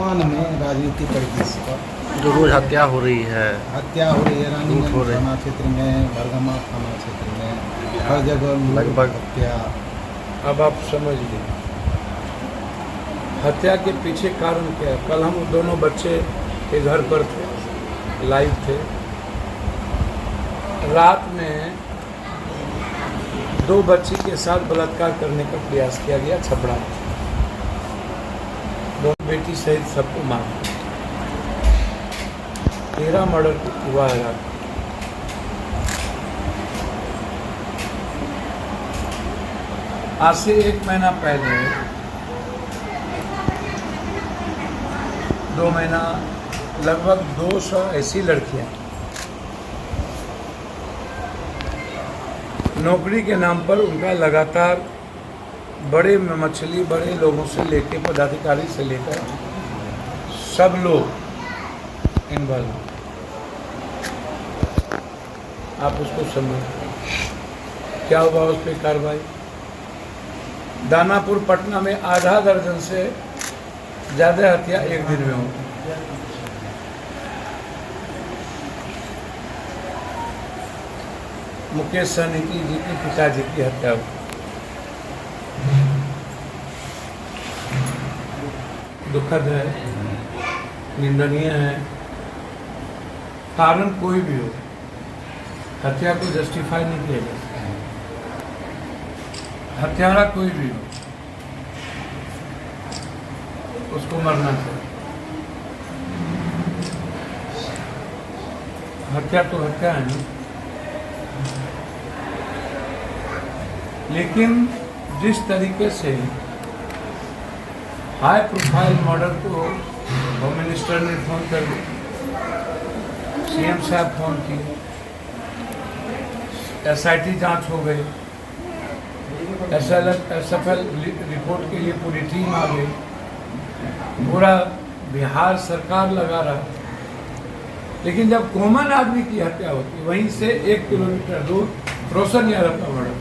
वर्तमान में राजनीतिक परिदृश्य का जो रोज हत्या हो रही है, हत्या हो रही है रानीगंज हो रही है। थाना क्षेत्र में, बरगमा थाना क्षेत्र में, हर जगह लूट, लगभग हत्या। अब आप समझ लीजिए हत्या के पीछे कारण क्या है। कल हम दोनों बच्चे के घर पर थे, लाइव थे। रात में 2 बच्ची के साथ बलात्कार करने का प्रयास किया गया छपड़ा में। 2 बेटी सहित सबको मार 13 मर्डर हुआ है रात। आज से 1 महीना पहले 2 महीना लगभग 200 ऐसी लड़कियां नौकरी के नाम पर उनका लगातार बड़े मछली बड़े लोगों से लेकर पदाधिकारी से लेकर सब लोग इन्वॉल्व। आप उसको समझ क्या हुआ उस पर कार्रवाई। दानापुर पटना में आधा दर्जन से ज़्यादा हत्या एक दिन में हुई। मुकेश सहनी जी के पिताजी की हत्या हुई। दुखद है, निंदनीय है। कारण कोई भी हो, हत्या को जस्टिफाई नहीं किया जा सकता। हत्यारा कोई भी हो, उसको मरना चाहिए। हत्या तो हत्या है ना। लेकिन जिस तरीके से हाई प्रोफाइल मर्डर को होम मिनिस्टर ने फोन कर दिया, सीएम साहब फोन किए, एसआईटी जांच हो गई, एसएफएल रिपोर्ट के लिए पूरी टीम आ गई, पूरा बिहार सरकार लगा रहा। लेकिन जब कॉमन आदमी की हत्या होती वहीं से 1 किलोमीटर दूर रोशन यादव का मर्डर,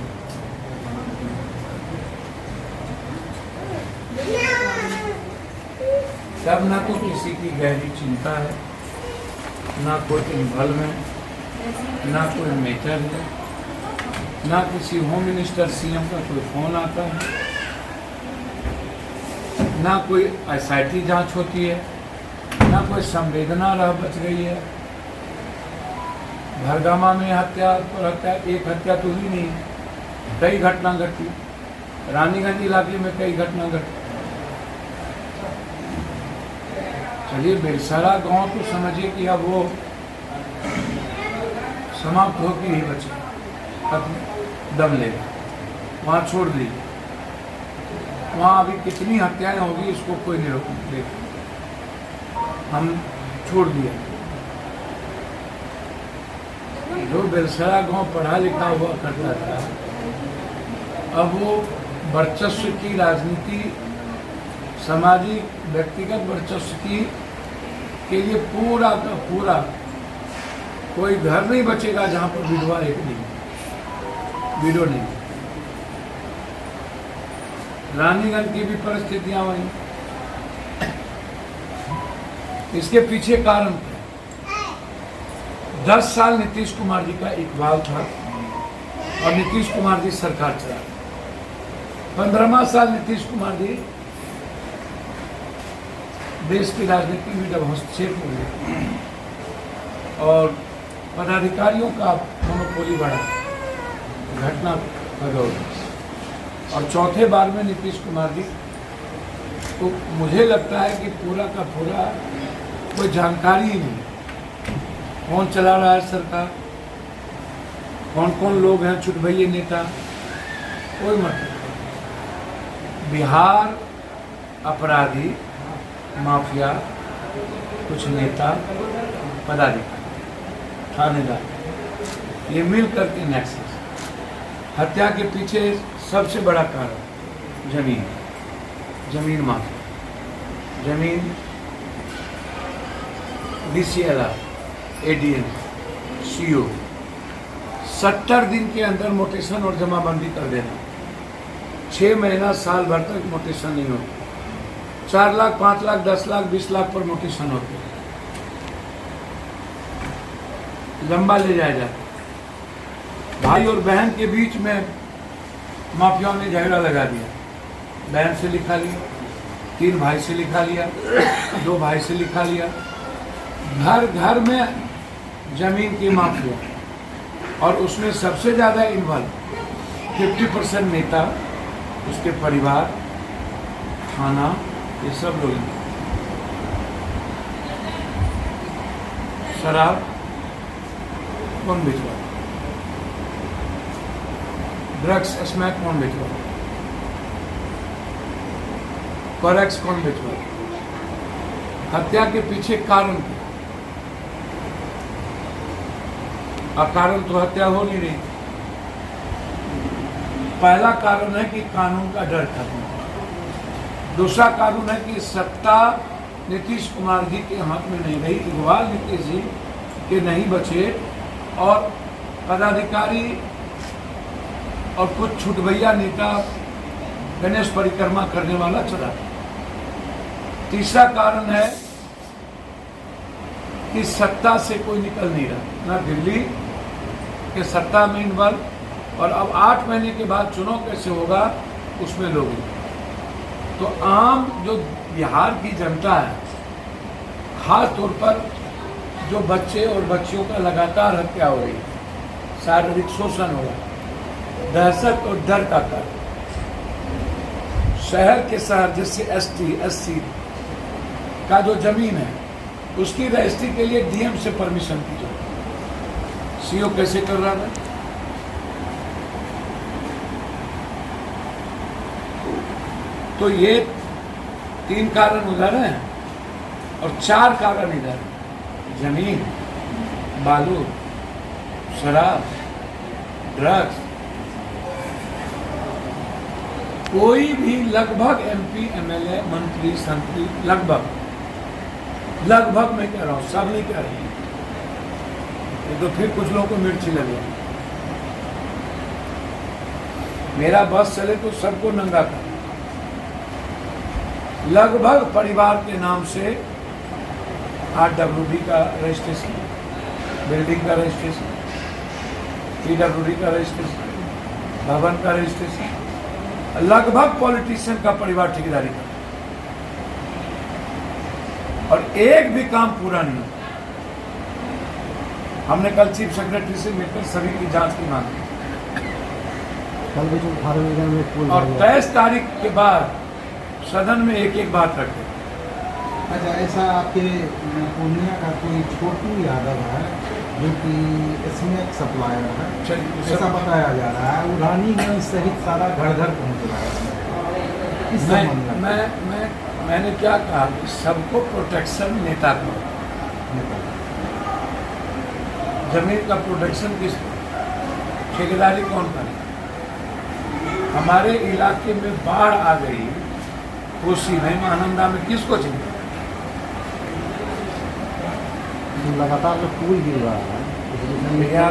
तब ना तो किसी की गहरी चिंता है, ना कोई इन्वॉल्वमेंट, ना कोई मैटर है, ना किसी होम मिनिस्टर सीएम का कोई फोन आता है, ना कोई एसआईटी जांच होती है, ना कोई संवेदना रह बच गई है। भरगामा में हत्या पर हत्या, एक हत्या तो हुई नहीं, कई घटना घटी। रानीगंज इलाके में कई घटना घटी। चलिए बेलसरा गांव तो समझिए कि अब वो समाप्त होकर ही बचे, दम लेगा, वहाँ छोड़ दी। वहाँ अभी कितनी हत्याएं होगी इसको कोई नहीं रोक देगा, हम छोड़ दिया। जो बेलसरा गांव पढ़ा लिखा हुआ करता था, अब वो वर्चस्व की राजनीति, सामाजिक व्यक्तिगत वर्चस्व की के लिए पूरा का पूरा कोई घर नहीं बचेगा जहां पर विधवा एक नहीं, विडो नहीं। रानीगंज की भी परिस्थितियां वही। इसके पीछे कारण 10 साल नीतीश कुमार जी का इकबाल था और नीतीश कुमार जी सरकार चला। 15वां साल नीतीश कुमार जी देश की राजनीति में जब हस्तक्षेप हो गया और पदाधिकारियों का मोनोपोली बढ़ा, घटना भगौर। और चौथे बार में नीतीश कुमार जी को मुझे लगता है कि पूरा का पूरा कोई जानकारी ही नहीं, कौन चला रहा है सरकार, कौन कौन लोग हैं चुटभैये नेता, कोई मतलब नहीं। बिहार अपराधी माफिया, कुछ नेता, पदाधिकारी, थानेदार, ये मिल करके नेक्सस। हत्या के पीछे सबसे बड़ा कारण जमीन माफिया, जमीन डीसीएलआर, एडीएम, सीओ 70 दिन के अंदर मोटेशन और जमाबंदी कर देना। 6 महीना साल भर तक मोटेशन नहीं होता। 4 लाख, 5 लाख, 10 लाख, 20 लाख पर मोटेशन होते हैं, लंबा ले जाया जाता। भाई और बहन के बीच में माफियाओं ने झगड़ा लगा दिया, बहन से लिखा लिया, 3 भाई से लिखा लिया, 2 भाई से लिखा लिया, घर घर में जमीन की माफिया, और उसमें सबसे ज्यादा इन्वॉल्व 50% नेता, उसके परिवार, थाना, ये सब लोग। शराब कौन बेचवा, ड्रग्स स्मैक कौन बेचवा, कॉरेक्स कौन बेचवा, हत्या के पीछे कारण क्या? कारण तो हत्या हो नहीं रही। पहला कारण है कि कानून का डर खत्म, दूसरा कारण है कि सत्ता नीतीश कुमार जी के हाथ में नहीं रही, इकबाल नीतीश जी के नहीं बचे, और पदाधिकारी और कुछ छुटभैया नेता गणेश परिक्रमा करने वाला चला। तीसरा कारण है कि सत्ता से कोई निकल नहीं रहा, ना दिल्ली के सत्ता में इन्वॉल्व, और अब 8 महीने के बाद चुनाव कैसे होगा उसमें लोग। तो आम जो बिहार की जनता है, खास तौर पर जो बच्चे और बच्चियों का लगातार हत्या हो रही है, शारीरिक शोषण हो रहा है, दहशत और डर का कारण, शहर के शहर जिससे ST का जो जमीन है उसकी रजिस्ट्री के लिए DM से परमिशन की जरूरत, CO कैसे कर रहा है? तो ये 3 कारण उधर हैं और 4 कारण इधर, जमीन, बालू, शराब, ड्रग्स। कोई भी लगभग MP MLA मंत्री संतरी लगभग मैं कह रहा हूं, सब नहीं कह रहे, तो फिर कुछ लोगों को मिर्ची लगे। मेरा बस चले तो सबको नंगा कर, लगभग परिवार के नाम से RWD का रजिस्ट्रेशन, बिल्डिंग का रजिस्ट्रेशन, PWD का रजिस्ट्रेशन, भवन का रजिस्ट्रेशन, लगभग पॉलिटिशियन का परिवार ठेकेदारी का, और एक भी काम पूरा नहीं। हमने कल चीफ सेक्रेटरी से मिलकर सभी की जांच की मांग की, और 23 तारीख के बाद सदन में एक बात रखे। अच्छा, ऐसा आपके पूर्णिया का कोई छोटू यादव है जो कि स्मैक सप्लायर है, ऐसा बताया जा रहा है, वो रानीगंज सहित सारा घर घर पहुंच रहा है। इस संबंध में मैंने क्या कहा कि सबको प्रोटेक्शन नेता को, जमीन का प्रोटेक्शन किस, ठेकेदारी कौन करे? हमारे इलाके में बाढ़ आ गई, कोसी में, महानंदा में, किसको चिंता? लगातार जो पुल गिर रहा है, भैया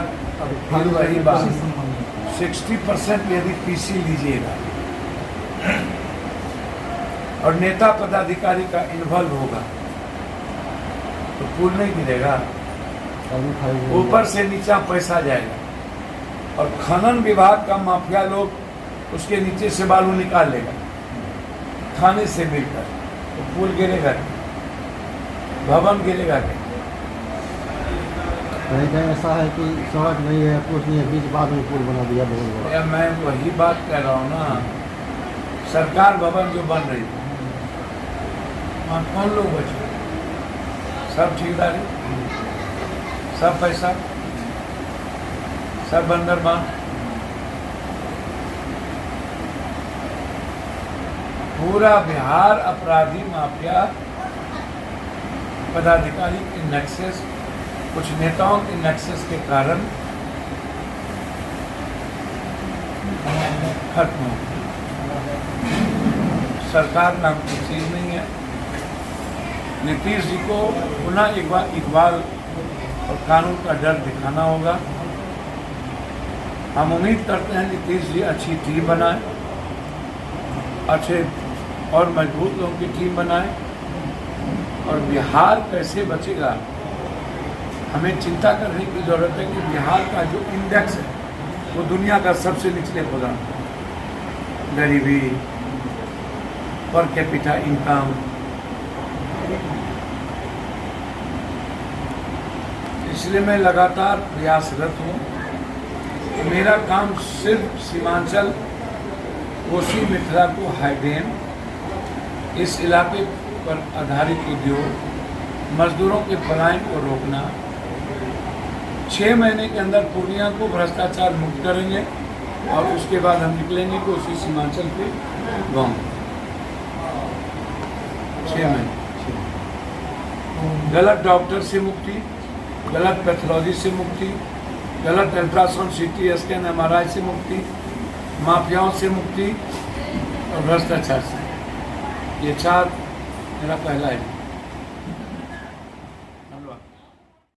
फिर वही बात, 60% यदि PC लीजिएगा और नेता पदाधिकारी का इन्वॉल्व होगा तो पुल नहीं गिरेगा, ऊपर से नीचा पैसा जाएगा, और खनन विभाग का माफिया लोग उसके नीचे से बालू निकाल लेगा थाने से मिलकर, तो पुल गिरेगा, भवन गिरेगा। कहीं कहीं ऐसा है कि सड़क नहीं है, कुछ नहीं है, बीच बाद में पुल बना दिया बहुत बड़ा। मैं वही बात कह रहा हूँ ना, सरकार भवन जो बन रही है वहाँ कौन लोग बचे? सब ठेकेदारी, सब पैसा, सब बंदरबान। पूरा बिहार अपराधी माफिया पदाधिकारी के नेक्सस, कुछ नेताओं के नेक्सस के कारण खत्म हो। सरकार नाम की चीज नहीं है। नीतीश जी को पुनः एक बार इकबाल और कानून का डर दिखाना होगा। हम उम्मीद करते हैं नीतीश जी अच्छी टीम बनाए, अच्छे और मजबूत लोगों की टीम बनाएं। और बिहार कैसे बचेगा, हमें चिंता करने की ज़रूरत है कि बिहार का जो इंडेक्स है वो दुनिया का सबसे निचले प्रोग्राम, गरीबी, पर कैपिटा इनकम। इसलिए मैं लगातार प्रयासरत हूँ। मेरा काम सिर्फ सीमांचल, कोसी मिथिला को हाईडेम, इस इलाके पर आधारित उद्योग, मजदूरों के पलायन को रोकना, 6 महीने के अंदर पूर्णिया को भ्रष्टाचार मुक्त करेंगे और उसके बाद हम निकलेंगे कोसी सीमांचल के गाँव। 6 महीने गलत डॉक्टर से मुक्ति, गलत पैथोलॉजी से मुक्ति, गलत अल्ट्रासाउंड, CT स्कैन, MRI से मुक्ति, माफियाओं से मुक्ति और भ्रष्टाचार से। ये 4 मेरा पहला है।